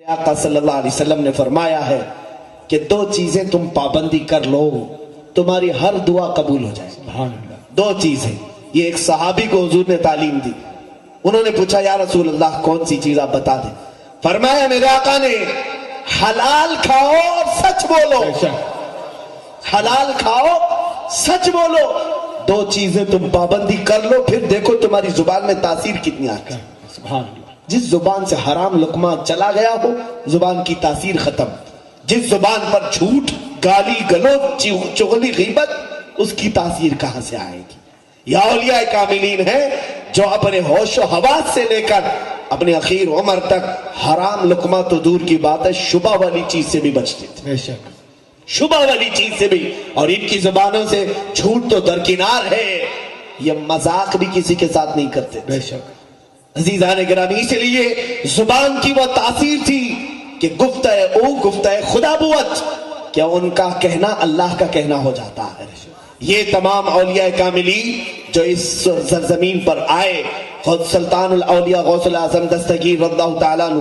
आका सल्लल्लाहु अलैहि वसल्लम ने फरमाया है कि दो चीजें तुम पाबंदी कर लो, तुम्हारी हर दुआ कबूल हो जाए। दो चीजें, ये एक सहाबी को हुजूर ने तालीम दी। उन्होंने पूछा या रसूल अल्लाह कौन सी चीज आप बता दें। फरमाया मेरे आका ने हलाल खाओ और सच बोलो, हलाल खाओ सच बोलो। दो चीजें तुम पाबंदी कर लो, फिर देखो तुम्हारी जुबान में तासीर कितनी आती है। जिस जुबान से हराम लुकमा चला गया हो, जुबान की तासीर खत्म। जिस जुबान पर झूठ, गाली गलौज, चुगली, गीबत, उसकी तासीर कहां से आएगी। या औलिया कामिलीन है जो अपने होशो हवास से लेकर अपने आखिर उम्र तक हराम लुकमा तो दूर की बात है, शुबा वाली चीज से भी बचते थे। बेशक शुबा वाली चीज से भी। और इनकी जुबानों से झूठ तो दरकिनार है, ये मजाक भी किसी के साथ नहीं करते। बेशक अजीजान गिरामी, इसलिए जुबान की वो तासीर थी कि गुफ्ते खुदा बुअत, क्या उनका कहना अल्लाह का कहना हो जाता है। ये तमाम औलिया कामिली जो इस सरजमीन पर आए, खुद सुल्तानुल औलिया गौसुल आज़म दस्तगीर रज़ियल्लाहु ताला अन्हु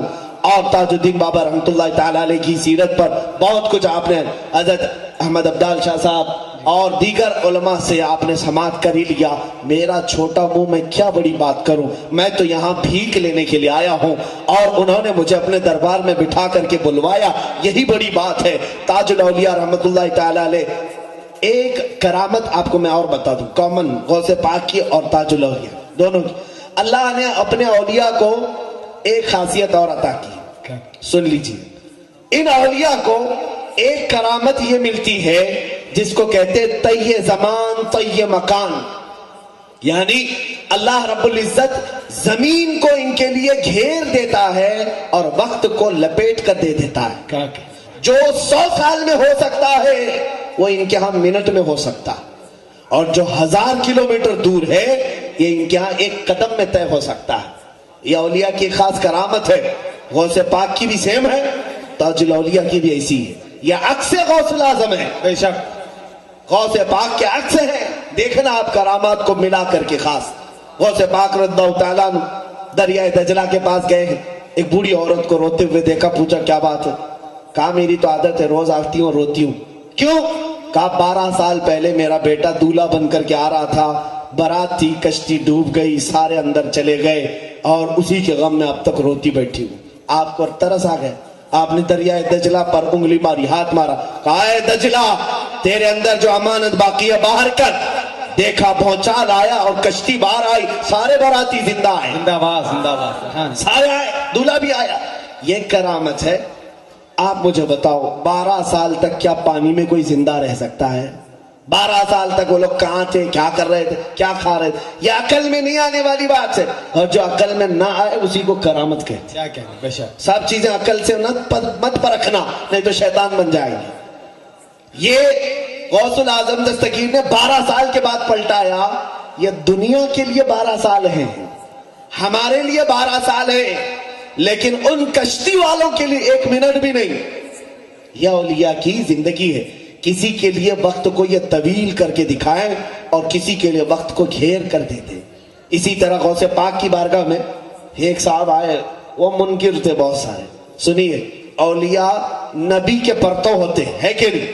और ताजुद्दीन बाबा रहमतुल्लाहि ताला अलैह की सीरत पर बहुत कुछ आपने हज़रत अहमद अब्दाल शाह साहब और दीगर उलमा से आपने समाअत कर ही लिया। मेरा छोटा मुंह, मैं क्या बड़ी बात करूं, मैं तो यहाँ भीख लेने के लिए आया हूं और उन्होंने मुझे अपने दरबार में बिठा करके बुलवाया, यही बड़ी बात है। ताजुल औलिया रहमतुल्लाहि ताला अलैह, एक करामत आपको मैं और बता दूं, कॉमन गौसे पाक की और ताजुल औलिया दोनों की। अल्लाह ने अपने औलिया को एक खासियत और अता की, सुन लीजिए। इन औलिया को एक करामत ये मिलती है जिसको कहते तയ്य ज़मान तയ്य मकान, यानी अल्लाह रब्बुल इज्जत जमीन को इनके लिए घेर देता है और वक्त को लपेट कर दे देता है। जो 100 साल में हो सकता है वो इनके यहां मिनट में हो सकता, और जो 1000 किलोमीटर दूर है ये इनके यहां एक कदम में तय हो सकता है। यह औलिया की खास करामत है। गौसे पाक की भी सेम है, ताजुल औलिया की भी ऐसी है। यह अक्स गौसुल आज़म है, बेशक गौसे पाक के अक्स है। देखना आप करामात को मिला करके खास। गौसे पाक रज़ियल्लाहु ताला अन्हु दरिया दजला के पास गए हैं, एक बूढ़ी औरत को रोते हुए देखा, पूछा क्या बात है। कहा मेरी तो आदत है, रोज आती हूँ रोती हूँ। क्यों? कहा 12 साल पहले मेरा बेटा दूल्हा बन करके आ रहा था, बारात थी, कश्ती डूब गई, सारे अंदर चले गए और उसी के गम में अब तक रोती बैठी हूँ। आपको तरस आ गया, आपने दरिया दजला पर उंगली मारी, हाथ मारा, कहा है दजला तेरे अंदर जो अमानत बाकी है बाहर कर। देखा भौचाल आया और कश्ती बाहर आई, सारे बाराती जिंदा आए, जिंदाबाद जिंदाबाद, सारे आए, दूल्हा भी आया। ये करामत है। आप मुझे बताओ 12 साल तक क्या पानी में कोई जिंदा रह सकता है? 12 साल तक वो लोग कहाँ थे, क्या कर रहे थे, क्या खा रहे थे, ये अकल में नहीं आने वाली बात है। और जो अकल में ना आए उसी को करामत कहते हैं। क्या बेशक सब चीजें अकल से मत परखना, नहीं तो शैतान बन जाएंगे। ये गौसुल आजम दस्तगीर ने 12 साल के बाद पलटाया। ये दुनिया के लिए 12 साल है, हमारे लिए 12 साल है, लेकिन उन कश्ती वालों के लिए 1 मिनट भी नहीं। यह औलिया की जिंदगी है। किसी के लिए वक्त को ये तवील करके दिखाएं और किसी के लिए वक्त को घेर कर देते। इसी तरह गौसे पाक की बारगाह में एक साहब आए, वो मुनकिर थे बहुत सारे। सुनिए, औलिया नबी के परतों होते हैं कि नहीं?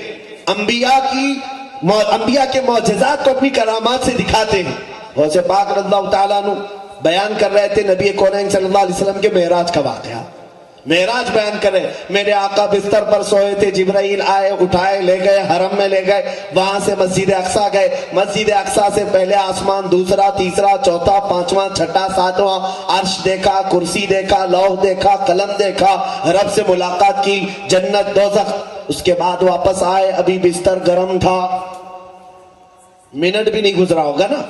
अंबिया के मौजज़ात को अपनी करामात से दिखाते हैं। गौसे पाक रज़ियल्लाहु ताला अन्हु बयान कर रहे थे नबी कौनैन सल्लल्लाहु अलैहि वसल्लम के मेराज का वाक़या। मेराज बयान करे, मेरे आका बिस्तर पर सोए थे, जिब्राइल आए, उठाए, ले गए, हरम में ले गए, वहां से मस्जिद अक्सा गए। मस्जिद अक्सा से पहले आसमान, दूसरा, तीसरा, चौथा, पांचवा, छठा, सातवां, अर्श देखा, कुर्सी देखा, लौह देखा, कलम देखा, रब से मुलाकात की, जन्नत, दोज़ख। उसके बाद वापस आए, अभी बिस्तर गर्म था, मिनट भी नहीं गुजरा होगा ना।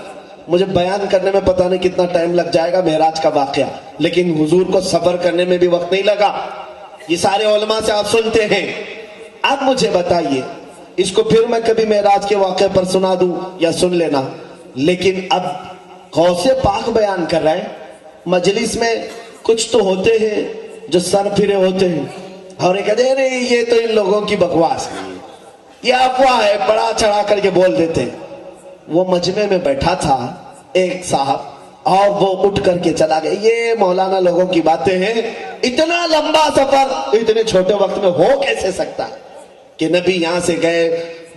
मुझे बयान करने में पता नहीं कितना टाइम लग जाएगा मेराज का वाकया, लेकिन हुजूर को सब्र करने में भी वक्त नहीं लगा। ये सारे उलमा से आप सुनते हैं। अब मुझे बताइए, इसको फिर मैं कभी मेराज के वाकये पर सुना दूं या सुन लेना। लेकिन अब गौसे पाक बयान कर रहे हैं, मजलिस में कुछ तो होते हैं जो सर फिरे होते हैं और ये कहते हैं ये तो इन लोगों की बकवास है, ये अफवाह है, बड़ा चढ़ा करके बोल देते हैं। वो मजमे में बैठा था एक साहब اور وہ اٹھ کر کے چلا گیا. یہ مولانا لوگوں کی باتیں ہیں. اتنا لمبا سفر اتنے چھوٹے وقت میں ہو کیسے سکتا کہ نبی یہاں سے گئے,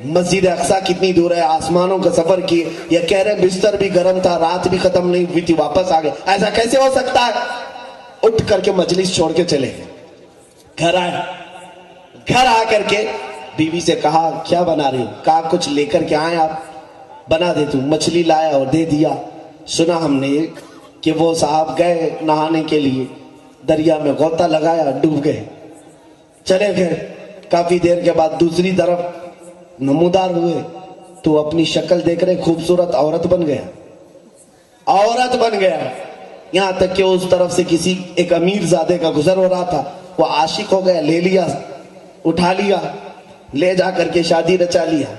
مسجد اقصی کتنی دور ہے, آسمانوں کا سفر کیے, یہ کہہ رہے بستر بھی گرم تھا, رات بھی ختم نہیں ہوئی تھی, واپس آ گئے. ایسا کیسے ہو سکتا ہے؟ اٹھ کر کے مجلس چھوڑ کے چلے گھر آئے. گھر آ کر کے بیوی سے کہا کیا بنا رہی ہو؟ کہا کچھ لے کر کے آئے آپ, بنا دے. تم مچھلی لایا اور دے دیا. سنا ہم نے کہ وہ صاحب گئے نہانے کے لیے, دریا میں غوطہ لگایا, ڈوب گئے, چلے گئے. کافی دیر کے بعد دوسری طرف نمودار ہوئے تو اپنی شکل دیکھ رہے, خوبصورت عورت بن گیا, عورت بن گیا. یہاں تک کہ اس طرف سے کسی ایک امیر زادے کا گزر ہو رہا تھا, وہ عاشق ہو گیا, لے لیا, اٹھا لیا, لے جا کر کے شادی رچا لیا,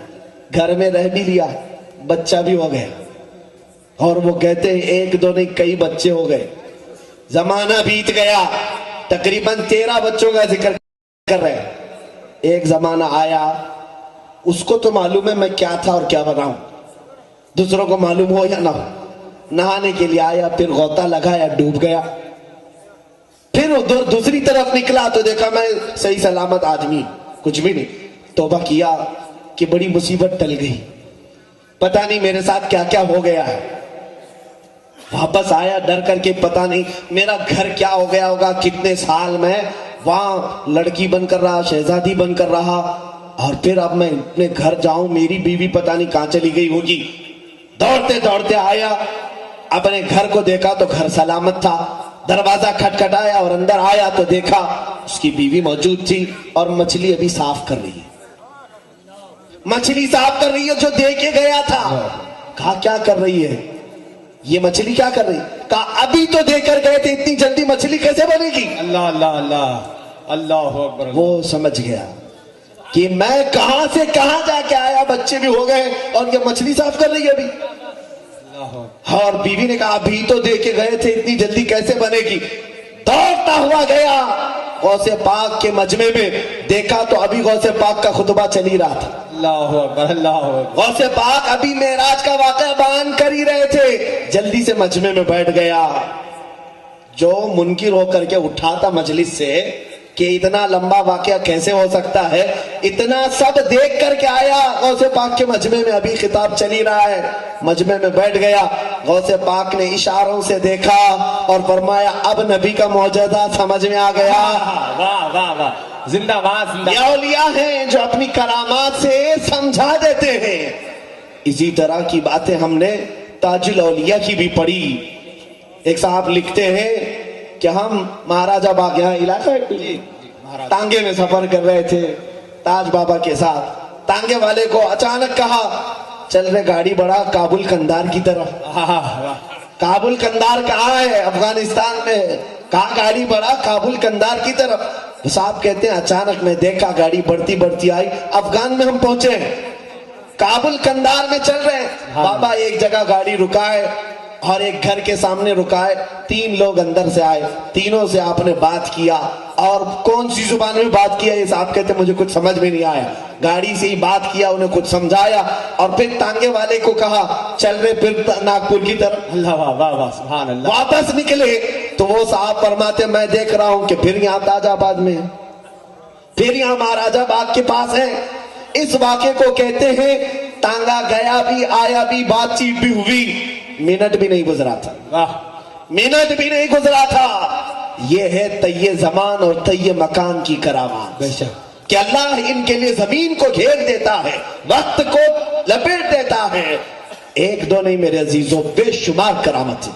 گھر میں رہ بھی لیا, بچہ بھی ہو گیا. اور وہ کہتے ہیں ایک دو نہیں کئی بچے ہو گئے. زمانہ بیت گیا, تقریباً 13 بچوں کا ذکر کر رہے ہیں. ایک زمانہ آیا, اس کو تو معلوم ہے میں کیا تھا اور کیا بنا ہوں, دوسروں کو معلوم ہو یا نہ ہو. نہانے کے لیے آیا, پھر غوطہ لگایا, ڈوب گیا. پھر ادھر دوسری طرف نکلا تو دیکھا میں صحیح سلامت آدمی, کچھ بھی نہیں. توبہ کیا کہ بڑی مصیبت ٹل گئی, پتہ نہیں میرے ساتھ کیا کیا ہو گیا ہے. واپس آیا ڈر کر کے, پتہ نہیں میرا گھر کیا ہو گیا ہوگا, کتنے سال میں وہاں لڑکی بن کر رہا, شہزادی بن کر رہا, اور پھر اب میں اپنے گھر جاؤں, میری بیوی پتہ نہیں کہاں چلی گئی ہوگی. دوڑتے دوڑتے آیا, اپنے گھر کو دیکھا تو گھر سلامت تھا. دروازہ کھٹکھٹایا اور اندر آیا تو دیکھا اس کی بیوی موجود تھی اور مچھلی ابھی صاف کر رہی ہے. مچھلی صاف کر رہی ہے جو دے کے گیا تھا. کہا کیا کر رہی ہے یہ مچھلی, کیا کر رہی؟ کہا ابھی تو دے کر گئے تھے, اتنی جلدی مچھلی کیسے بنے گی؟ اللہ اللہ اللہ اللہ اکبر. وہ سمجھ گیا کہ میں کہاں سے کہاں جا کے آیا, بچے بھی ہو گئے اور یہ مچھلی صاف کر رہی ہے ابھی. اور بیوی نے کہا ابھی تو دے کے گئے تھے, اتنی جلدی کیسے بنے گی؟ دوڑتا ہوا گیا غوث پاک کے مجمع میں, دیکھا تو ابھی غوث پاک کا خطبہ چل ہی رہا تھا. اللہ اکبر اللہ اکبر. غوث پاک ابھی معراج کا واقعہ بیان کر ہی رہے تھے, جلدی سے مجمع میں بیٹھ گیا. جو منکر ہو کر کے اٹھا تھا مجلس سے کہ اتنا لمبا واقعہ کیسے ہو سکتا ہے, اتنا سب دیکھ کر کے آیا غوث پاک کے مجمع میں, ابھی خطاب چل ہی رہا ہے. مجمع میں بیٹھ گیا, غوث پاک نے اشاروں سے دیکھا اور فرمایا اب نبی کا معجزہ سمجھ میں آ گیا. واہ واہ واہ, زندہ باد. یہ اولیاء ہیں جو اپنی کرامات سے سمجھا دیتے ہیں. اسی طرح کی باتیں ہم نے تاج الاولیاء کی بھی پڑھی. ایک صاحب لکھتے ہیں کہ ہم مہاراجہ باغ, یہاں علاقہ ہے, ٹانگے میں سفر کر رہے تھے تاج بابا کے ساتھ. ٹانگے والے کو اچانک کہا چل رہے گاڑی بڑھا کابل قندار کی طرف. کابل قندار کہاں ہے؟ افغانستان میں. کہاں گاڑی بڑھا؟ کابل قندار کی طرف. صاحب کہتے ہیں اچانک میں دیکھا گاڑی بڑھتی بڑھتی آئی, افغان میں ہم پہنچے, کابل قندار میں چل رہے ہیں. بابا ایک جگہ گاڑی رکائے اور ایک گھر کے سامنے رکائے, 3 لوگ اندر سے آئے, تینوں سے آپ نے بات کیا. اور کون سی زبان میں بات کیا یہ صاحب کہتے مجھے کچھ سمجھ میں نہیں آیا, گاڑی سے ہی بات کیا, انہیں کچھ سمجھایا اور پھر ٹانگے والے کو کہا چل رہے پھر ناگپور کی طرف. اللہ واہ واہ واہ سبحان اللہ. واپس نکلے تو وہ صاحب فرماتے میں دیکھ رہا ہوں کہ پھر یہاں تاج آباد میں, پھر یہاں مہاراجہ باغ کے پاس ہے. اس واقعے کو کہتے ہیں ٹانگا گیا بھی آیا بھی, بات چیت بھی ہوئی, منٹ بھی نہیں گزرا تھا, منٹ بھی نہیں گزرا تھا. یہ ہے طی زمان اور طی مکان کی کرامات کہ اللہ ان کے لیے زمین کو گھیر دیتا ہے, وقت کو لپیٹ دیتا ہے. ایک دو نہیں میرے عزیزوں, بے شمار کرامت ہے.